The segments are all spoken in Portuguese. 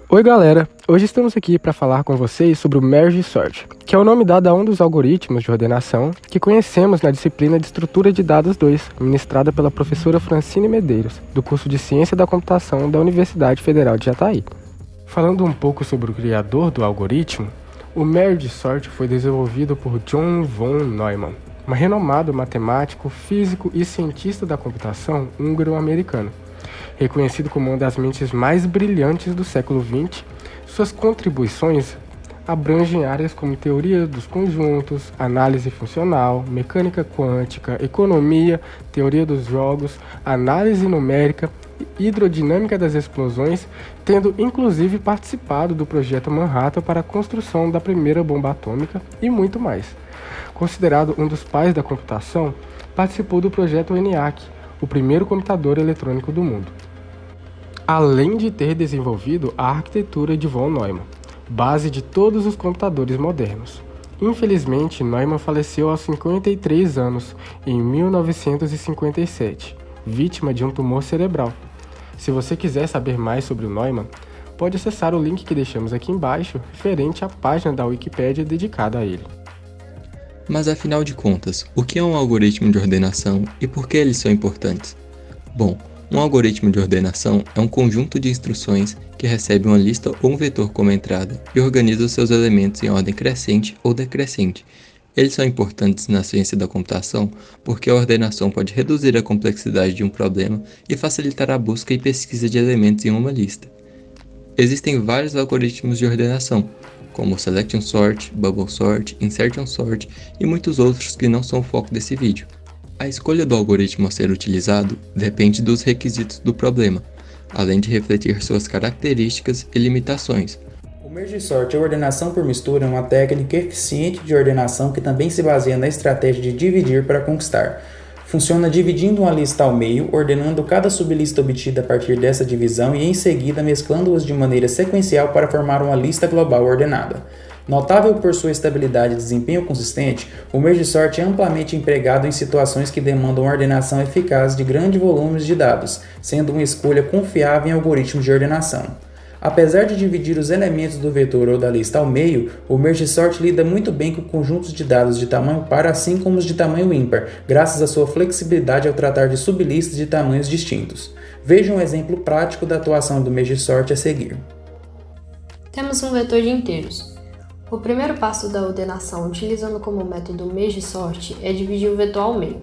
Oi galera, hoje estamos aqui para falar com vocês sobre o Merge Sort, que é o nome dado a um dos algoritmos de ordenação que conhecemos na disciplina de Estrutura de Dados 2, ministrada pela professora Francine Medeiros, do curso de Ciência da Computação da Universidade Federal de Jataí. Falando um pouco sobre o criador do algoritmo, o Merge Sort foi desenvolvido por John von Neumann, um renomado matemático, físico e cientista da computação húngaro-americano. Reconhecido como uma das mentes mais brilhantes do século XX, suas contribuições abrangem áreas como teoria dos conjuntos, análise funcional, mecânica quântica, economia, teoria dos jogos, análise numérica e hidrodinâmica das explosões, tendo inclusive participado do projeto Manhattan para a construção da primeira bomba atômica e muito mais. Considerado um dos pais da computação, participou do projeto ENIAC, o primeiro computador eletrônico do mundo. Além de ter desenvolvido a arquitetura de von Neumann, base de todos os computadores modernos. Infelizmente, Neumann faleceu aos 53 anos, em 1957, vítima de um tumor cerebral. Se você quiser saber mais sobre o Neumann, pode acessar o link que deixamos aqui embaixo, referente à página da Wikipédia dedicada a ele. Mas afinal de contas, o que é um algoritmo de ordenação e por que eles são importantes? Bom, um algoritmo de ordenação é um conjunto de instruções que recebe uma lista ou um vetor como entrada e organiza os seus elementos em ordem crescente ou decrescente. Eles são importantes na ciência da computação porque a ordenação pode reduzir a complexidade de um problema e facilitar a busca e pesquisa de elementos em uma lista. Existem vários algoritmos de ordenação, como Selection Sort, Bubble Sort, Insertion Sort e muitos outros que não são o foco desse vídeo. A escolha do algoritmo a ser utilizado depende dos requisitos do problema, além de refletir suas características e limitações. O Merge Sort ou ordenação por mistura é uma técnica eficiente de ordenação que também se baseia na estratégia de dividir para conquistar. Funciona dividindo uma lista ao meio, ordenando cada sublista obtida a partir dessa divisão e em seguida mesclando-as de maneira sequencial para formar uma lista global ordenada. Notável por sua estabilidade e desempenho consistente, o Merge Sort é amplamente empregado em situações que demandam ordenação eficaz de grandes volumes de dados, sendo uma escolha confiável em algoritmos de ordenação. Apesar de dividir os elementos do vetor ou da lista ao meio, o Merge Sort lida muito bem com conjuntos de dados de tamanho par assim como os de tamanho ímpar, graças à sua flexibilidade ao tratar de sublistas de tamanhos distintos. Veja um exemplo prático da atuação do Merge Sort a seguir. Temos um vetor de inteiros. O primeiro passo da ordenação, utilizando como método Merge Sort, é dividir o vetor ao meio.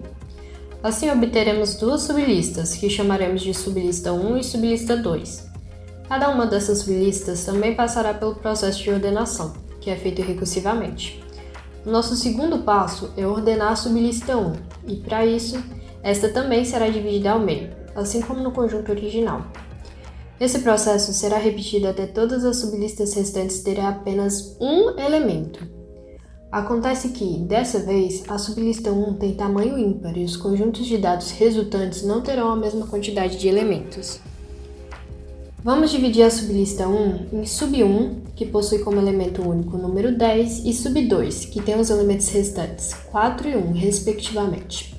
Assim obteremos duas sublistas, que chamaremos de sublista 1 e sublista 2. Cada uma dessas sublistas também passará pelo processo de ordenação, que é feito recursivamente. O nosso segundo passo é ordenar a sublista 1, e para isso, esta também será dividida ao meio, assim como no conjunto original. Esse processo será repetido até todas as sublistas restantes terem apenas um elemento. Acontece que, dessa vez, a sublista 1 tem tamanho ímpar e os conjuntos de dados resultantes não terão a mesma quantidade de elementos. Vamos dividir a sublista 1 em sub1, que possui como elemento único o número 10, e sub2, que tem os elementos restantes, 4 e 1, respectivamente.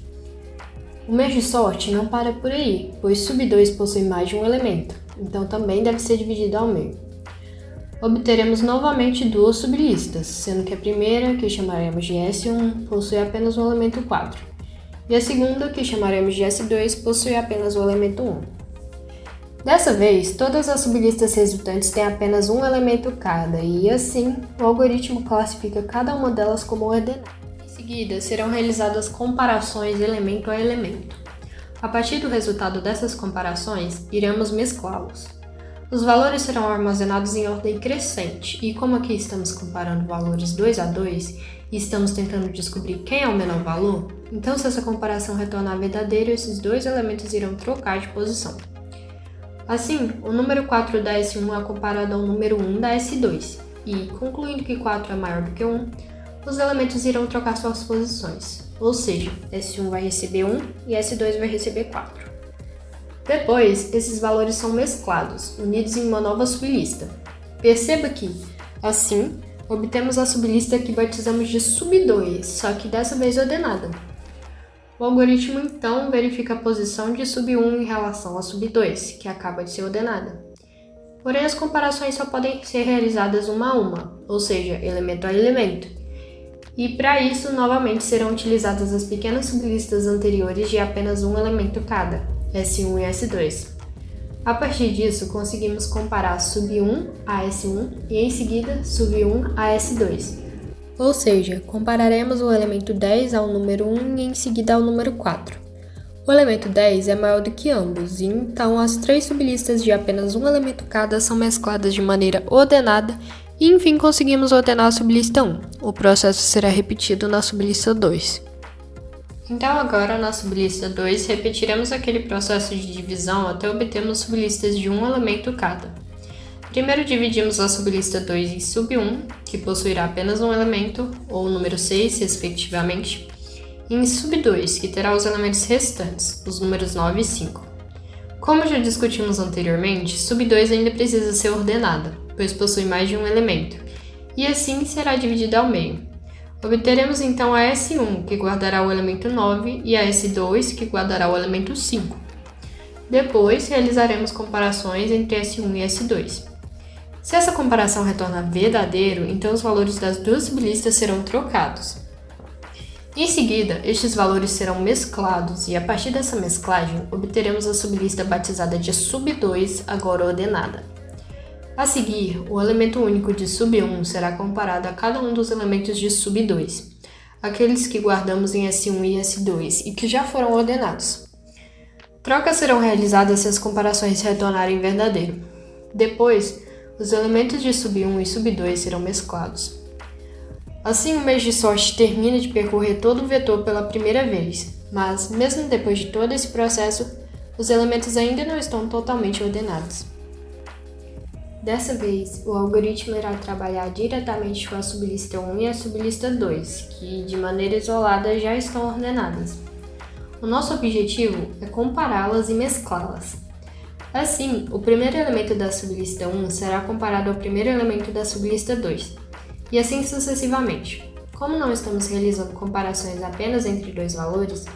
O Merge Sort não para por aí, pois sub2 possui mais de um elemento, então também deve ser dividido ao meio. Obteremos novamente duas sublistas, sendo que a primeira, que chamaremos de S1, possui apenas o elemento 4, e a segunda, que chamaremos de S2, possui apenas o elemento 1. Dessa vez, todas as sublistas resultantes têm apenas um elemento cada, e assim, o algoritmo classifica cada uma delas como ordenada. Em seguida, serão realizadas comparações elemento a elemento. A partir do resultado dessas comparações, iremos mesclá-los. Os valores serão armazenados em ordem crescente, e como aqui estamos comparando valores 2 a 2 e estamos tentando descobrir quem é o menor valor, então se essa comparação retornar verdadeiro, esses dois elementos irão trocar de posição. Assim, o número 4 da S1 é comparado ao número 1 da S2, e, concluindo que 4 é maior do que 1, os elementos irão trocar suas posições, ou seja, S1 vai receber 1 e S2 vai receber 4. Depois, esses valores são mesclados, unidos em uma nova sublista. Perceba que, assim, obtemos a sublista que batizamos de sub2, só que dessa vez ordenada. O algoritmo então verifica a posição de sub1 em relação a sub2, que acaba de ser ordenada. Porém, as comparações só podem ser realizadas uma a uma, ou seja, elemento a elemento. E para isso, novamente serão utilizadas as pequenas sublistas anteriores de apenas um elemento cada, S1 e S2. A partir disso, conseguimos comparar sub1 a S1 e em seguida sub1 a S2. Ou seja, compararemos o elemento 10 ao número 1 e em seguida ao número 4. O elemento 10 é maior do que ambos, e então as três sublistas de apenas um elemento cada são mescladas de maneira ordenada e enfim conseguimos ordenar a sublista 1. O processo será repetido na sublista 2. Então agora na sublista 2 repetiremos aquele processo de divisão até obtermos sublistas de um elemento cada. Primeiro dividimos a sublista 2 em sub1, que possuirá apenas um elemento, ou o número 6, respectivamente, e em sub2, que terá os elementos restantes, os números 9 e 5. Como já discutimos anteriormente, sub2 ainda precisa ser ordenada, pois possui mais de um elemento, e assim será dividida ao meio. Obteremos então a S1, que guardará o elemento 9, e a S2, que guardará o elemento 5. Depois, realizaremos comparações entre S1 e S2. Se essa comparação retorna verdadeiro, então os valores das duas sublistas serão trocados. Em seguida, estes valores serão mesclados e a partir dessa mesclagem, obteremos a sublista batizada de sub2, agora ordenada. A seguir, o elemento único de sub1 será comparado a cada um dos elementos de sub2, aqueles que guardamos em S1 e S2 e que já foram ordenados. Trocas serão realizadas se as comparações retornarem verdadeiro. Depois, os elementos de sub1 e sub2 serão mesclados. Assim, o merge sort termina de percorrer todo o vetor pela primeira vez, mas, mesmo depois de todo esse processo, os elementos ainda não estão totalmente ordenados. Dessa vez, o algoritmo irá trabalhar diretamente com a sublista 1 e a sublista 2, que, de maneira isolada, já estão ordenadas. O nosso objetivo é compará-las e mesclá-las. Assim, o primeiro elemento da sublista 1 será comparado ao primeiro elemento da sublista 2, e assim sucessivamente. Como não estamos realizando comparações apenas entre dois valores,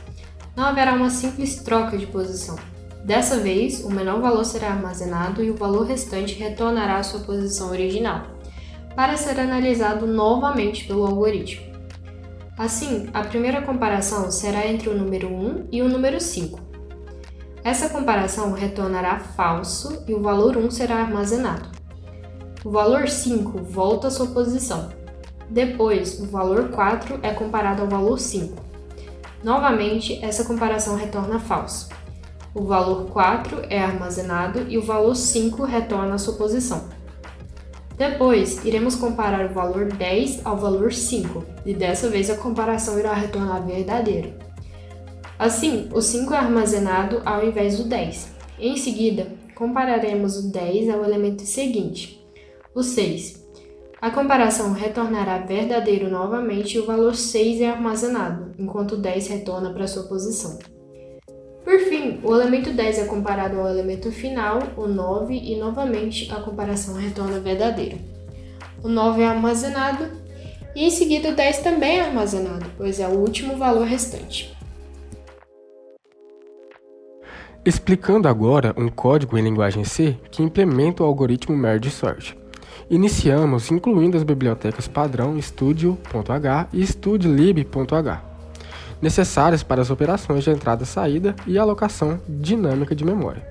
não haverá uma simples troca de posição. Dessa vez, o menor valor será armazenado e o valor restante retornará à sua posição original, para ser analisado novamente pelo algoritmo. Assim, a primeira comparação será entre o número 1 e o número 5. Essa comparação retornará falso e o valor 1 será armazenado. O valor 5 volta à sua posição. Depois, o valor 4 é comparado ao valor 5. Novamente, essa comparação retorna falso. O valor 4 é armazenado e o valor 5 retorna à sua posição. Depois, iremos comparar o valor 10 ao valor 5, e dessa vez a comparação irá retornar verdadeira. Assim, o 5 é armazenado ao invés do 10. Em seguida, compararemos o 10 ao elemento seguinte, o 6. A comparação retornará verdadeiro novamente e o valor 6 é armazenado, enquanto o 10 retorna para sua posição. Por fim, o elemento 10 é comparado ao elemento final, o 9, e novamente a comparação retorna verdadeira. O 9 é armazenado e em seguida o 10 também é armazenado, pois é o último valor restante. Explicando agora um código em linguagem C que implementa o algoritmo merge sort. Iniciamos incluindo as bibliotecas padrão studio.h e studlib.h, necessárias para as operações de entrada e saída e alocação dinâmica de memória.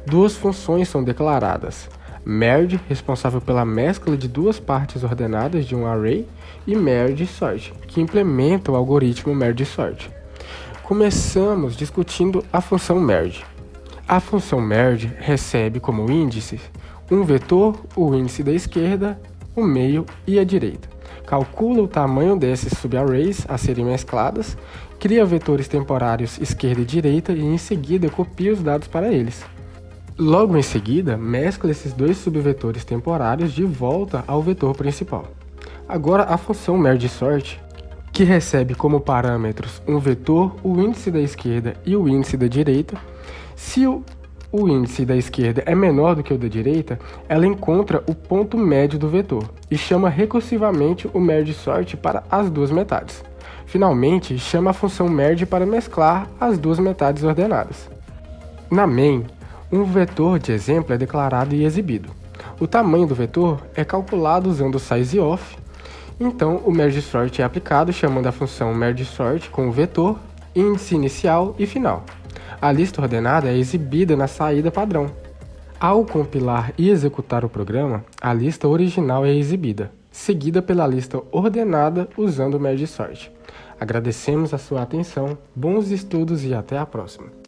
Duas funções são declaradas: merge, responsável pela mescla de duas partes ordenadas de um array, e merge sort, que implementa o algoritmo merge sort. Começamos discutindo a função merge. A função merge recebe como índices um vetor, o índice da esquerda, o meio e a direita. Calcula o tamanho desses subarrays a serem mescladas, cria vetores temporários esquerda e direita e em seguida copia os dados para eles. Logo em seguida, mescla esses dois subvetores temporários de volta ao vetor principal. Agora a função merge sort, que recebe como parâmetros um vetor, o índice da esquerda e o índice da direita. Se o índice da esquerda é menor do que o da direita, ela encontra o ponto médio do vetor e chama recursivamente o merge sort para as duas metades. Finalmente, chama a função merge para mesclar as duas metades ordenadas. Na main, um vetor de exemplo é declarado e exibido. O tamanho do vetor é calculado usando o sizeof. Então, o merge sort é aplicado chamando a função merge sort com o vetor, índice inicial e final. A lista ordenada é exibida na saída padrão. Ao compilar e executar o programa, a lista original é exibida, seguida pela lista ordenada usando o merge sort. Agradecemos a sua atenção, bons estudos e até a próxima.